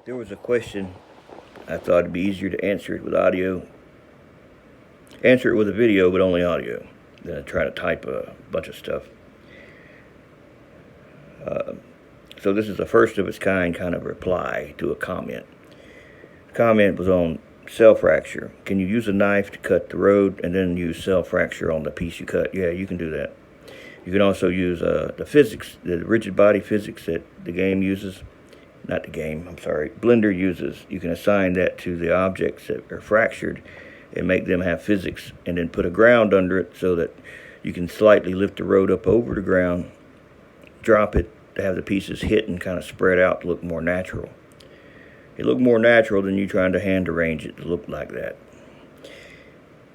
There was a question, I thought it'd be easier to answer it with audio. Answer it with a video, but only audio, than to try to type a bunch of stuff. So this is the first of its kind of reply to a comment. The comment was on cell fracture. Can you use a knife to cut the road and then use cell fracture on the piece you cut? Yeah, you can do that. You can also use the physics, the rigid body physics that the game uses. Not the game, I'm sorry, Blender uses. You can assign that to the objects that are fractured and make them have physics, and then put a ground under it so that you can slightly lift the road up over the ground, drop it to have the pieces hit and kind of spread out to look more natural. It looked more natural than you trying to hand arrange it to look like that.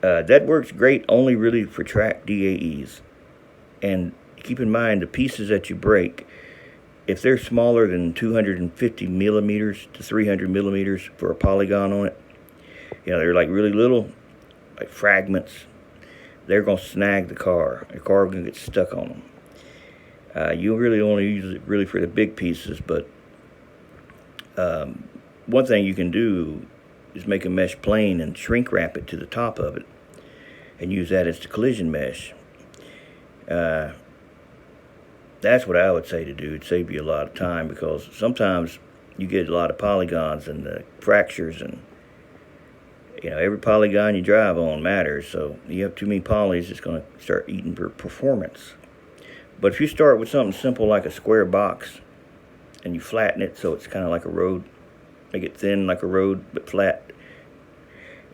That works great only really for track DAEs. And keep in mind, the pieces that you break, if they're smaller than 250 millimeters to 300 millimeters for a polygon on it, they're like really little, like fragments, they're going to snag the car. The car is going to get stuck on them. You really only use it really for the big pieces, but one thing you can do is make a mesh plane and shrink wrap it to the top of it and use that as the collision mesh. That's what I would say to do. It'd save you a lot of time, because sometimes you get a lot of polygons and the fractures, and every polygon you drive on matters. So you have too many polys, it's going to start eating your performance. But if you start with something simple like a square box and you flatten it so it's kind of like a road, make it thin like a road but flat,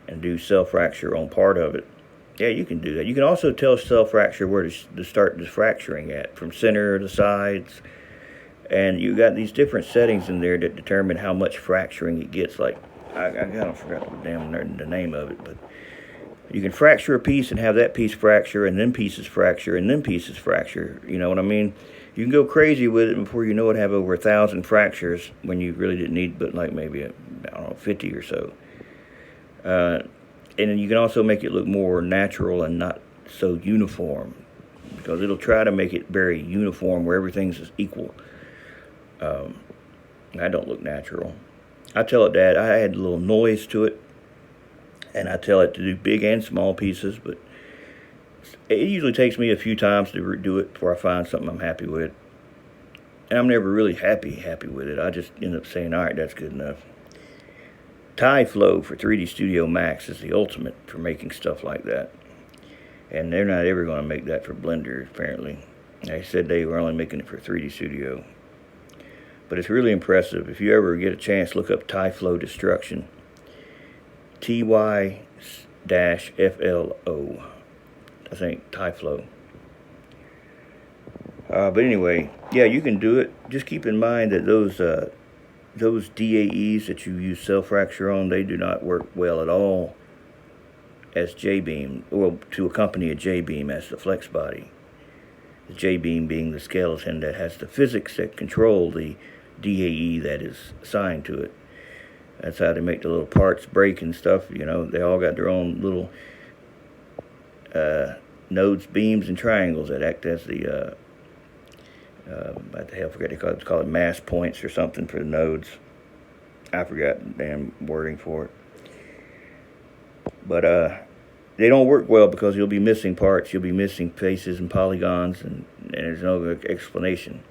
and do cell fracture on part of it, yeah, you can do that. You can also tell cell fracture where to start the fracturing at, from center to sides. And you got these different settings in there that determine how much fracturing it gets. Like, I kind of forgot the name of it, but you can fracture a piece and have that piece fracture, and then pieces fracture, and then pieces fracture. You know what I mean? You can go crazy with it, and before you know it, have over 1,000 fractures when you really didn't need but like maybe, 50 or so. And then you can also make it look more natural and not so uniform, because it'll try to make it very uniform where everything's equal. That don't look natural. I tell it that I add a little noise to it, and I tell it to do big and small pieces, but it usually takes me a few times to do it before I find something I'm happy with. And I'm never really happy with it. I just end up saying, all right, that's good enough. TieFlow for 3D Studio Max is the ultimate for making stuff like that. And they're not ever going to make that for Blender, apparently. They said they were only making it for 3D Studio. But it's really impressive. If you ever get a chance, look up TieFlow Destruction. TY-FLO. I think, TieFlow. But anyway, yeah, you can do it. Just keep in mind that those DAEs that you use cell fracture on, they do not work well at all as jbeam, or to accompany a jbeam as the flex body. The jbeam being the skeleton that has the physics that control the DAE that is assigned to it. That's how they make the little parts break and stuff. They all got their own little nodes, beams, and triangles that act as the what the hell, I forget they call it mass points or something for the nodes. I forgot the damn wording for it. But they don't work well because you'll be missing parts, you'll be missing faces and polygons, and there's no explanation.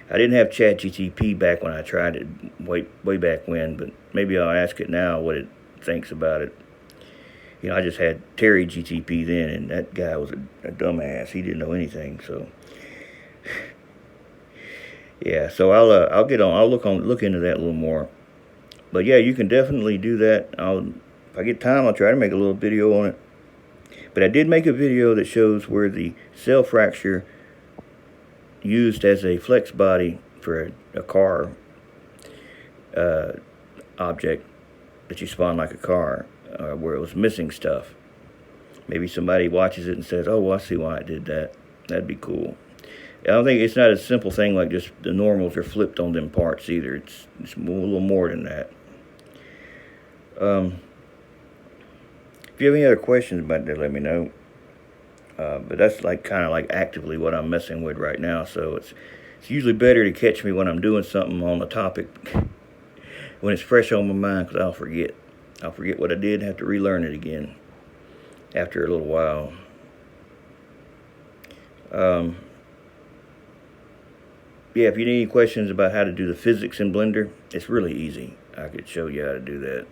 I didn't have ChatGPT back when I tried it way back when, but maybe I'll ask it now what it thinks about it. I just had Terry GTP then, and that guy was a dumbass. He didn't know anything, so. Yeah, so I'll get on. I'll look into that a little more. But yeah, you can definitely do that. If I get time, I'll try to make a little video on it. But I did make a video that shows where the cell fracture used as a flex body for a car object that you spawn like a car, where it was missing stuff. Maybe somebody watches it and says, "Oh, well, I see why I did that." That'd be cool. I don't think it's not a simple thing like just the normals are flipped on them parts either. It's a little more than that. If you have any other questions about that, let me know. But that's kind of like actively what I'm messing with right now. So it's usually better to catch me when I'm doing something on the topic when it's fresh on my mind, because I'll forget. I'll forget what I did and have to relearn it again after a little while. Yeah, if you need any questions about how to do the physics in Blender, it's really easy. I could show you how to do that.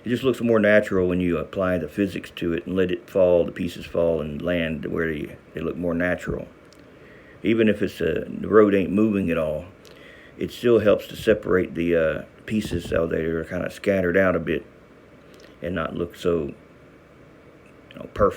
It just looks more natural when you apply the physics to it and let it fall, the pieces fall and land where they look more natural. Even if it's the road ain't moving at all, it still helps to separate the pieces so they are kind of scattered out a bit and not look so perfect.